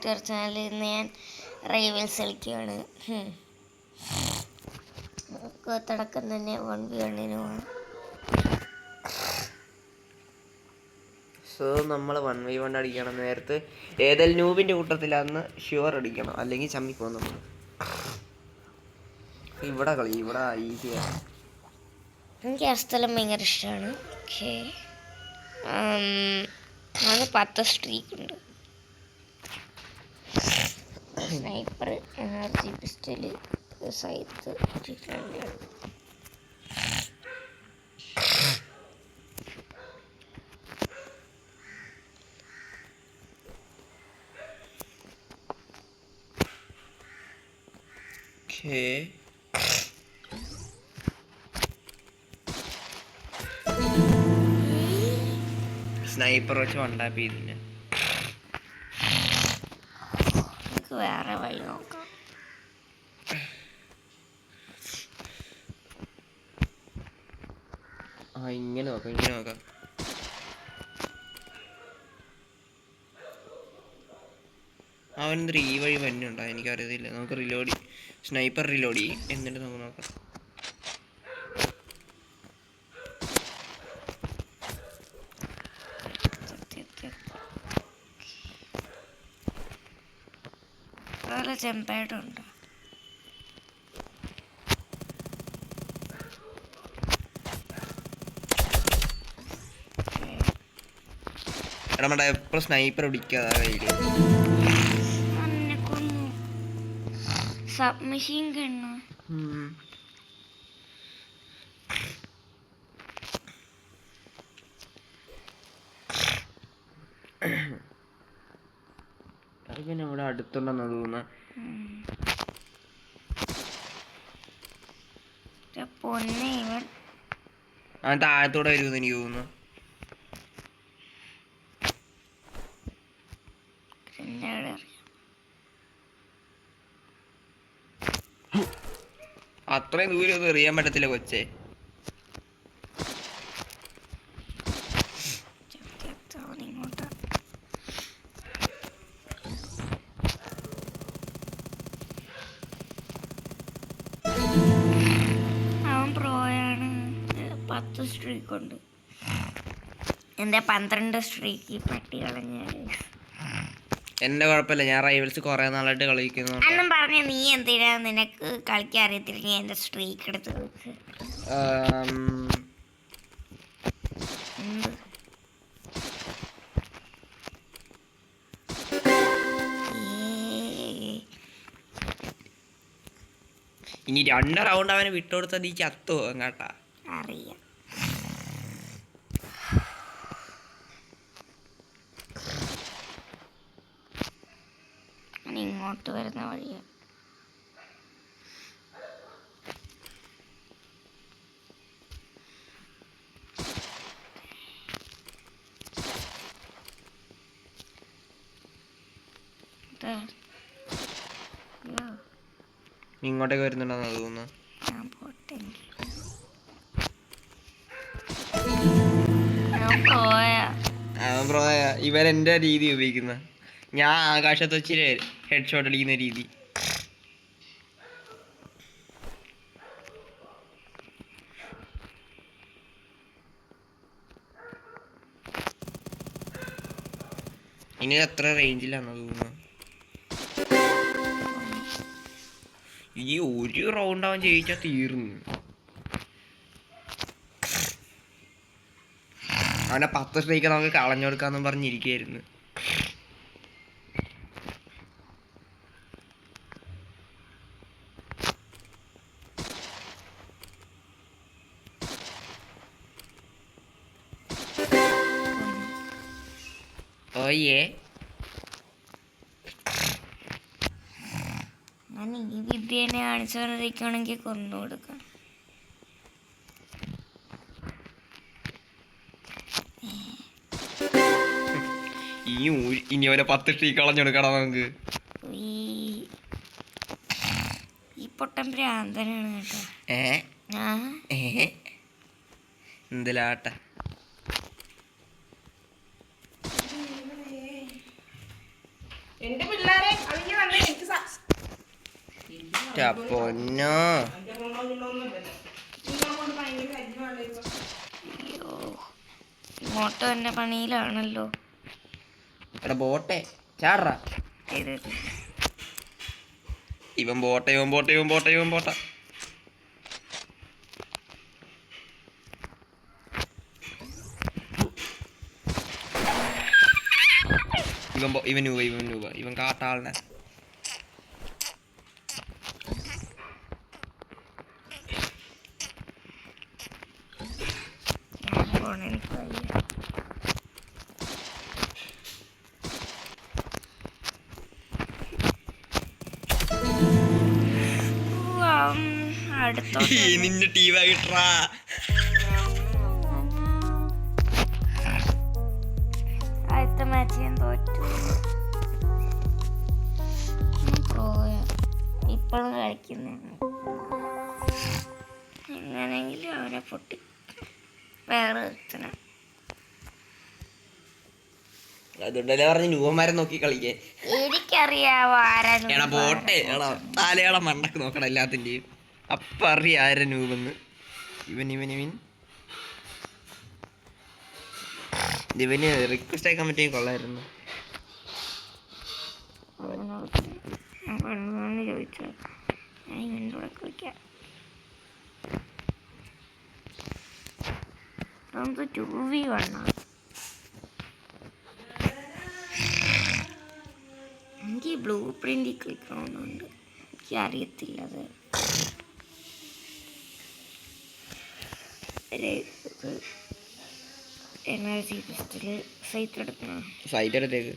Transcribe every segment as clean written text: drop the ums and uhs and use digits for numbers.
YouTube ചാനലിൽ നിന്ന് ഞാൻ റൈവൽസ് കളിക്കുകയാണ്. തുടക്കം തന്നെ 1v1 പോകണം. സോ നമ്മൾ 1v1 അടിക്കണം. നേരത്തെ ഏതെങ്കിലും നൂബിൻ്റെ കൂട്ടത്തിലാന്ന് ഷുവർ അടിക്കണം, അല്ലെങ്കിൽ ചമ്മിപ്പോകും നമ്മൾ. ഇവിടെ കളി ഇവിടെ ഈസിയാണ്. എനിക്ക് ആ സ്ഥലം ഭയങ്കര ഇഷ്ടമാണ്. ഓക്കെ, അത് 10 സ്ട്രീക്ക് ഉണ്ട്. സ്നൈപ്പർ, എനർജി പിസ്റ്റല്, സൈത്ത് സ്നൈപ്പർ വെച്ച് വണ്ടാപ്പ് ചെയ്തിന്. വേറെ വഴി നോക്കാം. ഇങ്ങനെ നോക്കാം. അവനെന്തൊരു ഈ വഴി വന്നുണ്ടോ എനിക്കറിയത്തില്ല. നമുക്ക് സ്നൈപ്പർ റിലോഡ് ചെയ്യും, എന്നിട്ട് നമുക്ക് നോക്കാം. ചെമ്പേടുണ്ട്. എടാ എപ്പോഴും സ്നൈപ്പർ പിടിക്കാതെ കയ്യില് സബ്മെഷീൻ ഗണ്ണ്. അതിങ്ങനെ ഇവിടെ അടുത്തുണ്ടെന്ന് തോന്നുന്നു. താഴത്തോടെ വരുമെന്ന് എനിക്ക് തോന്നുന്നു. അത്രയും ദൂരം ഒന്നും എറിയാൻ പറ്റത്തില്ല കൊച്ചേ. അവൻ പ്രോയാണ്. 10 സ്ട്രീക്ക് ഉണ്ട്. എൻ്റെ 12 സ്ട്രീക്ക് പട്ടി കളഞ്ഞ. എന്റെ കുഴപ്പമില്ല, ഞാൻ റൈവൽസ് കുറെ നാളായിട്ട് കളിക്കുന്നു. അന്നും പറഞ്ഞ നീ എന്തിനാ, നിനക്ക് കളിക്കാൻ അറിയത്തില്ല, നീ എന്റെ സ്ട്രീക്ക് എടുത്ത് വെച്ച്. ഇനി 2 റൗണ്ട് അവനെ വിട്ടുകൊടുത്താൽ നീ ചത്തു കേട്ടാ. അറിയാം. ഇങ്ങോട്ട് വരുന്ന വഴിയാ. ഇങ്ങോട്ടേക്ക് വരുന്നുണ്ടെന്ന് തോന്നുന്നു. ഇവൻ എന്റെ രീതി ഉപയോഗിക്കുന്ന, ഞാൻ ആകാശത്ത് വെച്ച് ഹെഡ് ഷോട്ട് അടിക്കുന്ന രീതി. ഇനി എത്ര റേഞ്ചിലാണെന്ന് തോന്നുന്നു. ഈ ഒരു റൗണ്ട് അവൻ ജയിച്ചാൽ തീർന്നു. അവനെ 10 സ്ട്രൈക്ക് നമുക്ക് കളഞ്ഞു കൊടുക്കാന്ന് പറഞ്ഞിരിക്കുകയായിരുന്നു. ഓയേ, ഞാൻ ഈ വിദ്യനെ കാണിച്ചുകൊണ്ടിരിക്കുകയാണെങ്കിൽ കൊന്നു കൊടുക്കാം. ഇനി അവരെ 10 സ്ട്രീക്ക് കളഞ്ഞെടുക്കണം നമുക്ക്. ഈ പൊട്ടൻ ഭ്രാന്തനാണ് കേട്ടോ. എന്തിലാട്ട എന്റെ പിള്ളേർ പൊന്നോ അയ്യോ ഇങ്ങോട്ട് തന്നെ പണിയിലാണല്ലോ. എടാ ബോട്ടെ ചാടറാ. ഇത് ഇവൻ ബോട്ടെ ഇവൻ ബോട്ടെ ഇവൻ ബോട്ടെ ഇവൻ ബോട്ട. ഇവൻ നൂപ ഇവൻ കാട്ടാളിനെ. എനിക്ക് വയ്യ. നിന്റെ ടീം ആയിട്ടാ. ആദ്യത്തെ മാച്ച് ഞാൻ തോറ്റു. ഇപ്പോഴും കളിക്കുന്ന എങ്ങനെയെങ്കിലും അവരെ പൊട്ടി വേറെ ഒരുത്തനാ. അതുകൊണ്ടല്ലേ പറഞ്ഞ് ന്യൂവന്മാരെ നോക്കി കളിക്കാൻ. എനിക്കറിയാവോ ആരാ എടാ ബോട്ടെ എടാ താലയാളെ മണ്ടക്ക് നോക്കണം എല്ലാത്തിൻ്റെയും. അപ്പം അറിയാം ആരാ നൂബെന്ന്. ഇവന് റിക്വസ്റ്റ് അയക്കാൻ പറ്റിയ കൊള്ളായിരുന്നു. ചോദിച്ചോ ഞാൻ ഇവൻ്റെ കൂടെ കളിക്കാം. 2v1 എനിക്ക് ബ്ലൂ പ്രിൻ്റിൽ കളിക്കണമെന്നുണ്ട്. എനിക്ക് അറിയത്തില്ല അത്. എനർജി പിസ്റ്റല് സൈറ്റ് എടുക്കണം. സൈറ്റ് എടുത്തേക്ക്.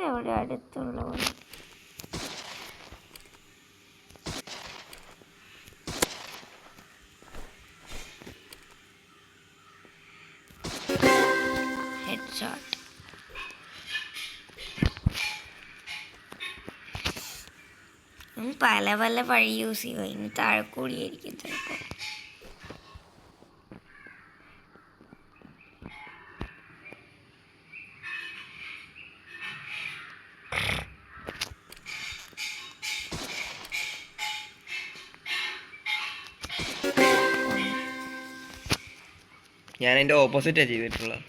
എവിടെ അടുത്തുള്ള ഹെഡ്ഷോട്ട്. പല പല വഴി യൂസ് ചെയ്യുക. ഇനി താഴെ കൂടിയായിരിക്കും ചിലപ്പോൾ. ഞാൻ അതിൻ്റെ ഓപ്പോസിറ്റാണ് ചെയ്തിട്ടുള്ളത്.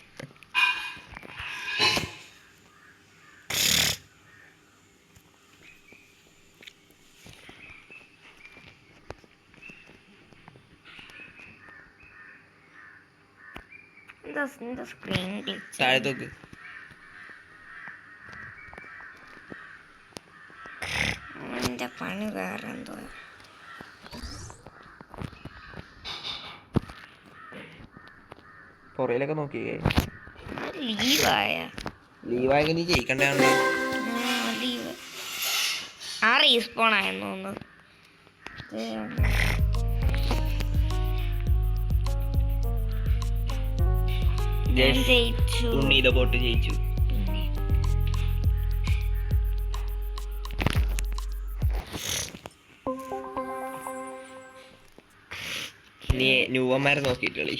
സ്ക്രീൻ താഴത്തോക്ക് എൻ്റെ പണി വേറെ എന്തോ. പുറയിലൊക്കെ നോക്കിയേ. ലീവായ നീ ജയിക്കണ്ടാണോ? ലീവ് ആ റീസ്പോൺ ആയെന്ന് തോന്നുന്നു. ജയിച്ചു. ബോട്ട് ജയിച്ചു. നീ ന്യൂവന്മാരെ നോക്കിയിട്ട് കളി.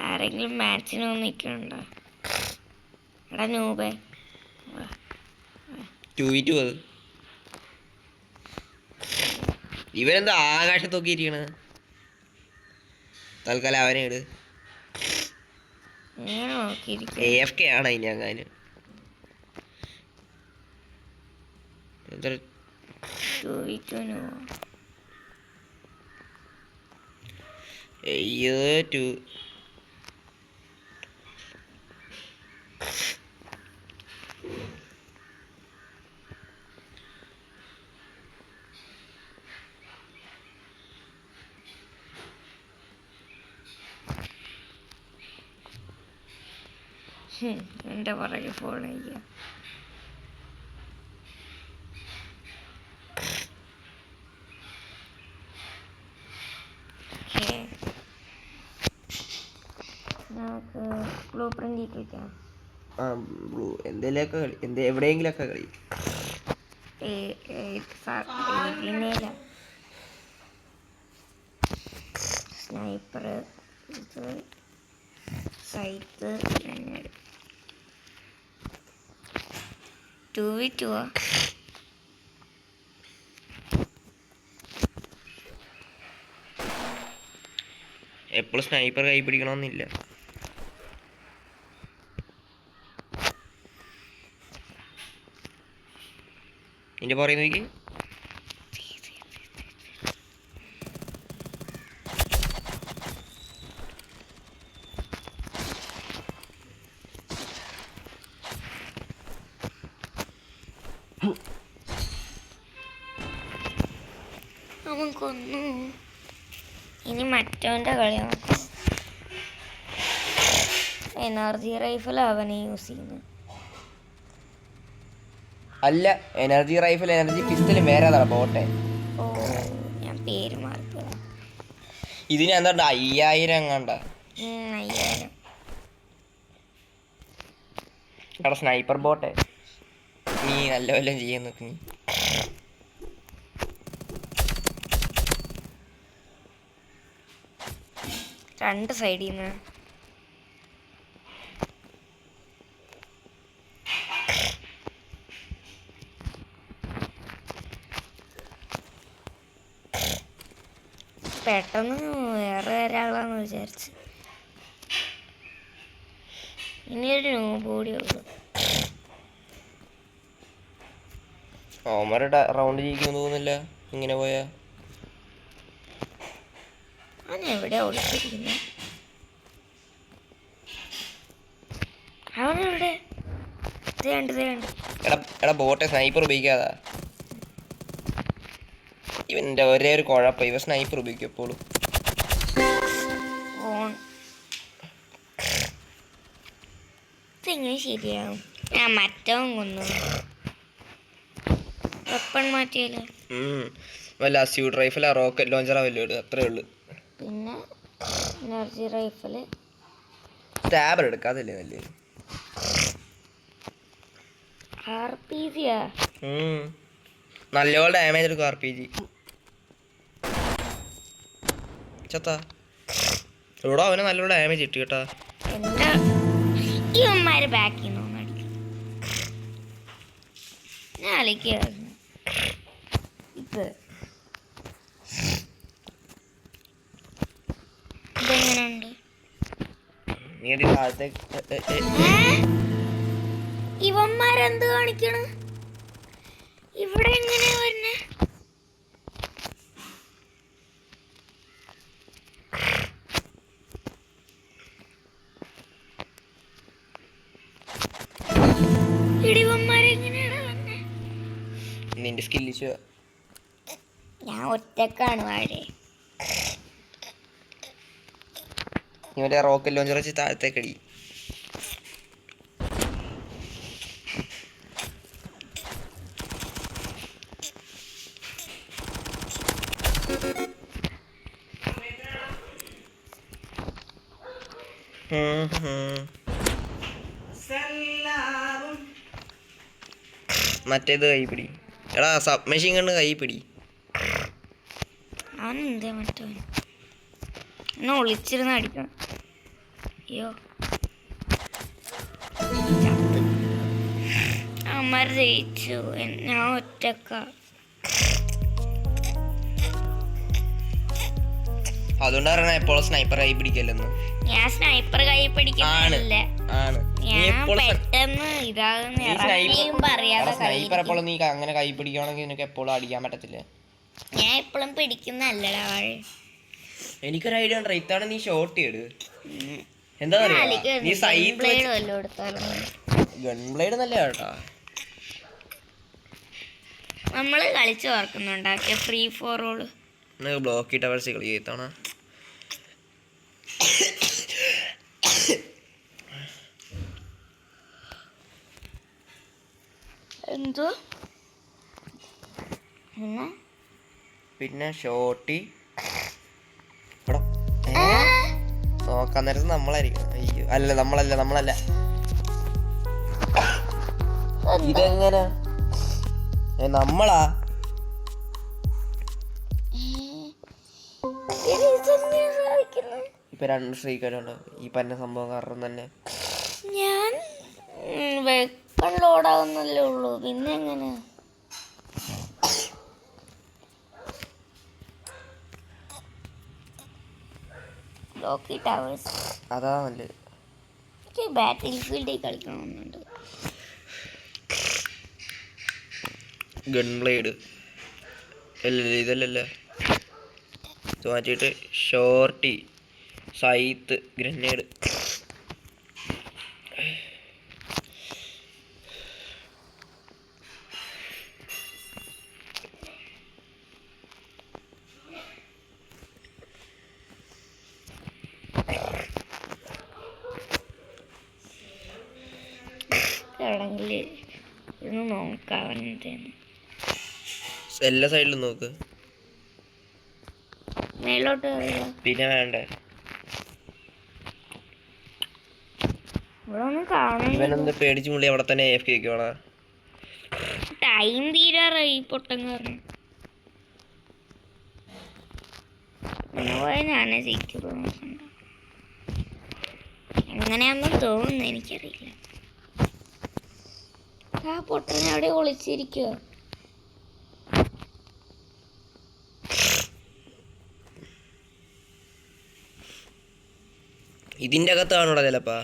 ആരെങ്കിലും മാച്ചിന് നിൽക്കണുണ്ടോ? എടാ നൂബേ 2v2 അത്. ഇവരെന്താ ആകാശത്ത് നോക്കിയിരിക്കണ? തൽക്കാലം അവനെ ഇട്. AFK ആണ് ഇനി അങ്ങനെ. അയ്യോ എൻ്റെ പുറകെ ഫോൺ ചെയ്യാം. കളിക്കാം. ആ ബ്ലൂ എന്തേലൊക്കെ കളി, എവിടെയെങ്കിലൊക്കെ കളി. സ്നൈപ്പർ ഇത് സൈറ്റ് 2v2 എപ്പോഴും സ്നൈപ്പർ കൈ പിടിക്കണമെന്നില്ല. നിന്റെ പറയുന്ന നോക്കി. അവൻ കൊന്നു. ഇനി മറ്റവൻ്റെ കളി നോക്കാം. എനർജി റൈഫിൾ അവനെ യൂസ് ചെയ്യുന്നത്. അല്ല, എനർജി റൈഫിൾ എനർജി പിസ്റ്റലും വേറെ പോട്ടെ. ഓ ഞാൻ പേര് മാറിപ്പോ. ഇതിന് എന്താ 5000 എങ്ങാണ്ട. 5000. എടാ സ്നൈപ്പർ ബോട്ടെ, നീ നല്ല വല്ലതും ചെയ്യാൻ നോക്കി. രണ്ട് സൈഡിൽ നിന്ന് പെട്ടെന്ന് വേറെ ഒരാളാന്ന് വിചാരിച്ച്. ഇനിയൊരു നൂബ് കൂടിയുള്ളൂ. ഓമരുടെ റൗണ്ട് ജയിക്കുമെന്ന് തോന്നുന്നില്ല ഇങ്ങനെ പോയാ. അവൻ എവിടെ ഒളിച്ചിരിക്കുന്നു? അവനെവിടെ? എടാ ബോട്ടെ സ്നൈപ്പർ ഉപയോഗിക്കാതാ. ഇവന്റെ ഒരേ ഒരു കുഴപ്പം, ഇവ സ്നൈപ്പർ ഉപയോഗിക്കും എപ്പോഴും. ഇതെങ്ങനെ ശരിയാവും? ഞാൻ മറ്റവൻ കൊന്നു. വെപ്പൺ മാറ്റിയല്ലേ. വല്ല അസ്യൂട്ട് റൈഫിലാ റോക്കറ്റ് ലോഞ്ചറാ വല്ല ഇടുക, അത്രേ ഉള്ളു. പിന്നെ എനർജി റൈഫില് സ്റ്റാബർ എടുക്കാതല്ലേ നല്ലേ. RPG നല്ലപോലെ ഡാമേജ് എടുക്കും RPG. ചത്താ ഇവിടെ അവന് നല്ലോണം ഡാമേജ് കിട്ടി കേട്ടാ. എന്താ ഇവന്മാര് ബാക്കിൽ നിന്ന് അടിക്കും. ഞാൻ അളിക്കായിരുന്നു. ഇതെങ്ങനെയുണ്ട്? ഇവന്മാരെന്ത് കാണിക്കണ്? ഇവിടെ എങ്ങനെയാ വരുന്നേ? ഇടിവന്മാരെങ്ങനെയാണ് വന്നേ? നിന്റെ സ്കില്ലിച്ചു. ഞാൻ ഒറ്റക്കാണ് വാഴേ. ഇവന്റെ റോക്കറ്റ് ലോഞ്ചർ വെച്ച് താഴത്തേക്കടി. മറ്റേത് കൈപ്പിടി. എടാ സബ്മെഷീൻ കണ്ട് കൈപ്പിടി. അവനെന്തേ മറ്റവൻ എന്നെ ഒളിച്ചിരുന്ന് അടിക്കണം. അയ്യോ അമ്മ ജയിച്ചു. ഞാൻ ഒറ്റക്ക. അതുകൊണ്ടാണ് എപ്പോഴും സ്നൈപ്പർ കൈ പിടിക്കല്ലെന്ന്. ഞാൻ സ്നൈപ്പർ കൈ പിടിക്കുന്നില്ല. ഞാൻ പെട്ടെന്ന് സ്നൈപ്പർ എപ്പോഴും നീ അങ്ങനെ കൈ പിടിക്കുകയാണെങ്കിൽ നിനക്ക് എപ്പോഴും അടിക്കാൻ പറ്റത്തില്ല. ഞാൻ എപ്പോഴും പിടിക്കുന്നല്ലടാ വാഴ. എനിക്കൊരു ഐഡിയ ഉണ്ട്. ഇത്തവണ നീ ഷോട്ട് ചെയ്ത് എന്താ നീ ഗൺബ്ലേഡ് നല്ല കേട്ടാ. നമ്മള് കളിച്ചു ഓർക്കുന്നുണ്ടാക്കിയ free for all block towers കളി ഇത്തവണ. എന്തോ പിന്നെ ഷോട്ടി നോക്കാൻ നേരത്ത് നമ്മളായിരിക്കും. അയ്യോ അല്ല നമ്മളല്ല. ഇതെങ്ങനെ നമ്മളാ? ഇപ്പൊ 2 സ്ട്രീക്കാരുണ്ടോ ഈ പറഞ്ഞ സംഭവം കാരണം തന്നെ? ഞാൻ വെപ്പൺ ലോഡാവുന്നല്ലേ ഉള്ളൂ, പിന്നെ എങ്ങനെ? ലോക്കി ടവേഴ്സ് അതാ നല്ലത്. എനിക്ക് ബാറ്റിൽ ഫീൽഡിൽ കളിക്കണമെന്നുണ്ട്. ഗൺ ബ്ലേഡ് അല്ലല്ലേ, ഇതല്ലല്ലേ മാറ്റിയിട്ട് ഷോർട്ടി, സൈത്ത്, ഗ്രനേഡ്. ആണെങ്കിൽ ഇന്ന് നോക്കാവുന്നതാണ്. എല്ലാ സൈഡിലും നോക്ക്. മേലോട്ട് പിന്നെ വേണ്ടേ ഇവിടെ ഒന്നും കാണാൻ. ഇവനൊന്ന് പേടിച്ചു മുള്ളി അവിടെ തന്നെ AFK വെക്കുവാണോ? ടൈം തീരാറായി പൊട്ടം കാരണം. ഞാനേ ജയിക്കുള്ളൂ. എങ്ങനെയാണെന്ന് തോന്നുന്നു, എനിക്കറിയില്ല. ആ പൊട്ടൻ അവിടെ ഒളിച്ചിരിക്കുക. ഇതിന്റെ അകത്താണോടാ ചിലപ്പാ?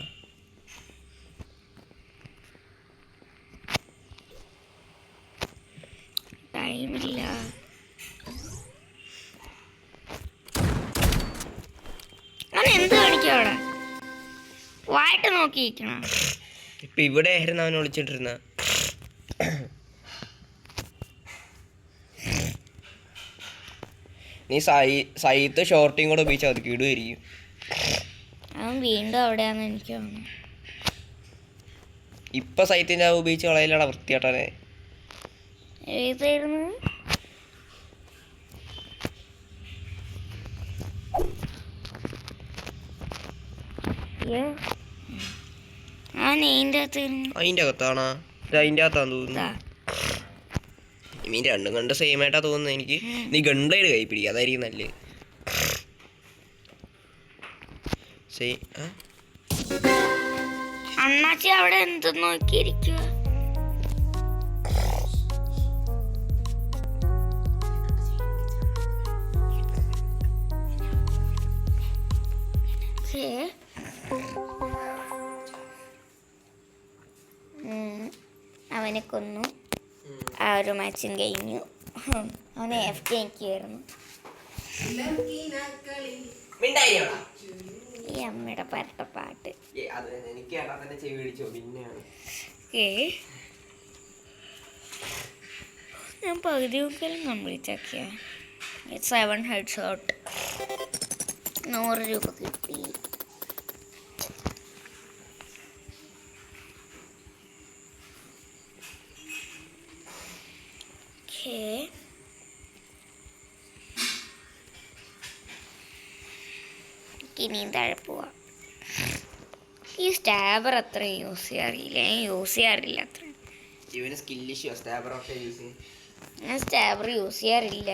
ടൈമില്ല. അവൻ എന്ത് കാണിക്കും അവിടെ? വായിട്ട് നോക്കിയിരിക്കണം. ഇപ്പൊ ഇവിടെ ആയിരുന്നു അവൻ ഒളിച്ചിട്ടിരുന്ന. നീ സൈത്ത് ഷോർട്ടിയും കൂടെ ഉപയോഗിച്ചാൽ അത് കിടുമായിരിക്കും. അവൻ വീണ്ടും അവിടെയാന്ന് എനിക്ക് തോന്നുന്നു. ഇപ്പൊ സൈത്തിന്റെ ഉപയോഗിച്ച് കളയിലാണ് വൃത്തിയാട്ടാനെ. ഏതായിരുന്നു? അതിന്റെ അകത്താണോ? അതിന്റെ അകത്താന്ന് തോന്നുന്നു. നീ രണ്ടും കണ്ട് സെയിം ആയിട്ടാ തോന്നുന്നത് എനിക്ക്. നീ ഗൺബ്ലേഡ് കൈ പിടിക്കുക, അതായിരിക്കും നല്ലത്. അണ്ണാച്ചി അവിടെ എന്ത് നോക്കിയിരിക്കുക? അവനെ കൊന്നു. ആ ഒരു മാച്ചും കഴിഞ്ഞു. അവനെ AFK ആയിരുന്നു. ഈ അമ്മയുടെ പരട്ടപ്പാട്ട്. ഞാൻ പകുതി മുക്കാലും കംപ്ലീറ്റ് ആക്കിയ 7 ഹെഡ്ഷോട്ട് 100 രൂപ കിട്ടി. ഇനിയും താഴെ പോവാം. ഈ സ്റ്റാബർ അത്ര യൂസ് ചെയ്യാറില്ല. ഞാൻ യൂസ് ചെയ്യാറില്ല അത്ര. ഞാൻ സ്റ്റാബർ യൂസ് ചെയ്യാറില്ല.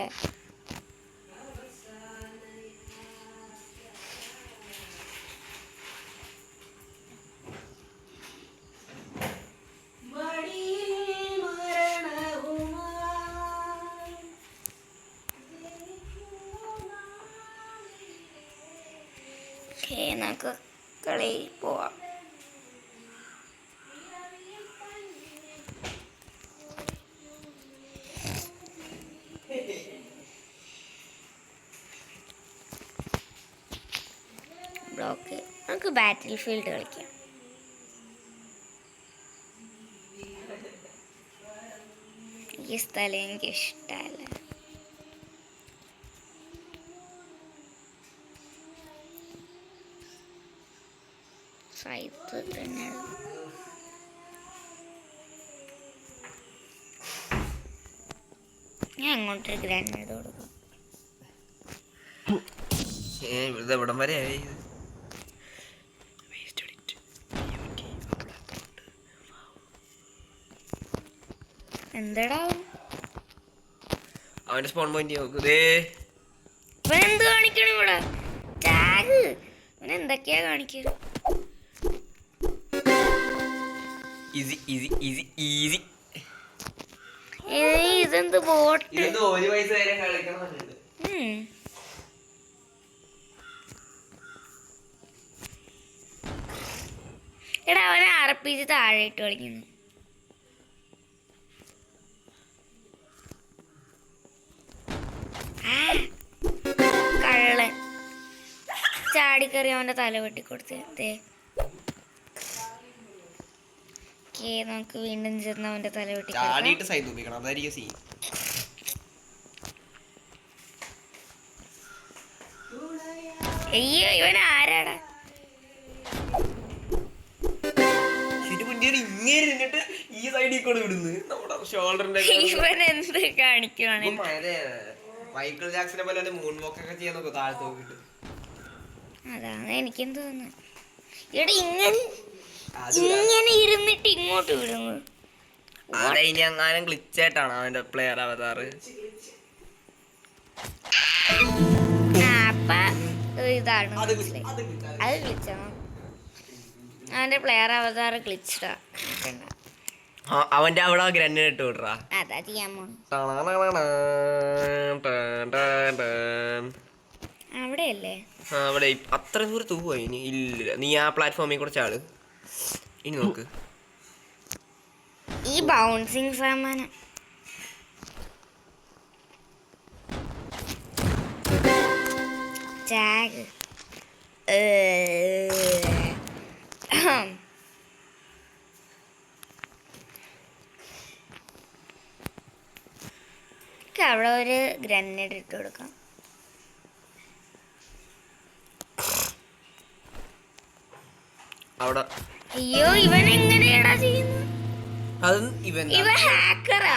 നമുക്ക് കളിയിൽ പോവാം. ബ്ലോക്ക് നമുക്ക് ബാറ്റിൽ ഫീൽഡ് കളിക്കാം. ഈ സ്ഥലം എനിക്ക് ഇഷ്ടമല്ല. സൈത്ത് തന്നെ ഞാൻ അങ്ങോട്ടൊരു ഗ്രാനേഡ് കൊടുക്കും. ഇവിടം വരെ എന്താടാ അവന്റെ സ്പോൺ പോയിന്റ് നോക്ക്. ദേ ഇവൻ എന്ത് കാണിക്കണം ഇവിടെ? ടാഗ് ഇവൻ എന്തൊക്കെയാ കാണിക്കുക? Easy easy easy easy. ഇതെന്ത് ബോട്ട്? ഇത് 1 വയസ്സ് വരെ കളിക്കണം. എടാ അവനെ അറപ്പിച്ച് താഴെ ഇട്ട് കളിക്കുന്നു. കള്ളൻ ചാടിക്കറി അവന്റെ തല വെട്ടിക്കൊടുത്ത്. നമുക്ക് വീണ്ടും ചെന്ന് അവന്റെ തല ചാടിയിട്ട് സൈഡ് തൂപ്പിക്കണം. അതായിരിക്കും സീൻ. അയ്യോ ഇവൻ ആരാടാ? ഇങ്ങനെ ഇരുന്നിട്ട് ഈ സൈഡിൽ കൂടെ വിടുന്നു. നമ്മുടെ ഷോൾഡറിന്റെ ഇവൻ എന്ത് കാണിക്കുവാണ്? മൈക്കിൾ ജാക്സനെ പോലെ മൂൺ വോക്ക് ഒക്കെ ചെയ്യാൻ നോക്കും താഴത്ത് നോക്കിട്ട്. അതാണ് എനിക്കും തോന്നുന്നത്. ഇവിടെ ഇങ്ങനെ ഇരുന്നിട്ട് ഇങ്ങോട്ട് വിടുന്നു. അതെ ഇനി അങ്ങാനും ഗ്ലിച്ചായിട്ടാണ് അവന്റെ പ്ലെയർ അവതാറ്. അപ്പ ഇതാണ് അത് ഗ്ലിച്ചാണ്. അവന്റെ പ്ലെയർ അവതാർ ഗ്ലിച്ചഡാ. അവന്റെ അവിടെ ഗ്രനേഡ് ഇട്ട് വിടറാ. അതാ ചെയ്യാൻ പോണു. അവിടെയല്ലേ? അവിടെ അത്ര ദൂരം തൂവോ ഇനി? ഇല്ല, നീ ആ പ്ലാറ്റ്ഫോമിൽ കുറച്ച് ആള് ഇനി നോക്ക്. ഈ ബൗൺസിങ് സാമാനം ടാഗ് അവിടെ ഒരു ഗ്രനേഡ് ഇട്ട് കൊടുക്കാം. അവിടെ അയ്യോ ഇവൻ എങ്ങനെയാടാ ചെയ്യുന്നത്? ഇവൻ ഹാക്കറാ.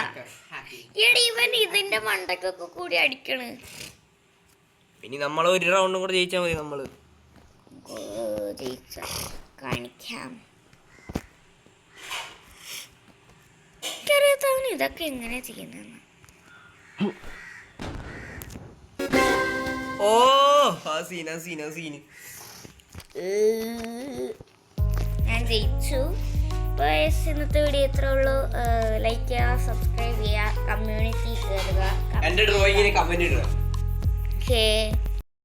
ഇവൻ ഇതിന്റെ മണ്ടക്കൊക്കെ കൂടി അടിക്കണ്. ഇനി നമ്മൾ ഒരു റൗണ്ടും കൂടെ ജയിച്ചാൽ മതി. നമ്മള് കാണിക്കാം. ഇതൊക്കെ എങ്ങനെ ചെയ്യുന്ന? ഓ സീന് ഞാൻ ജയിച്ചു. ഇന്നത്തെ വീഡിയോ ഇത്രേ ഉള്ളൂ. ലൈക്ക് ചെയ്യുക, സബ്സ്ക്രൈബ് ചെയ്യുക, കമ്മ്യൂണിറ്റി കയറുക. എന്റെ ഡ്രോയിങ്ങിന് കമന്റ് ഇടുക. ഓക്കേ.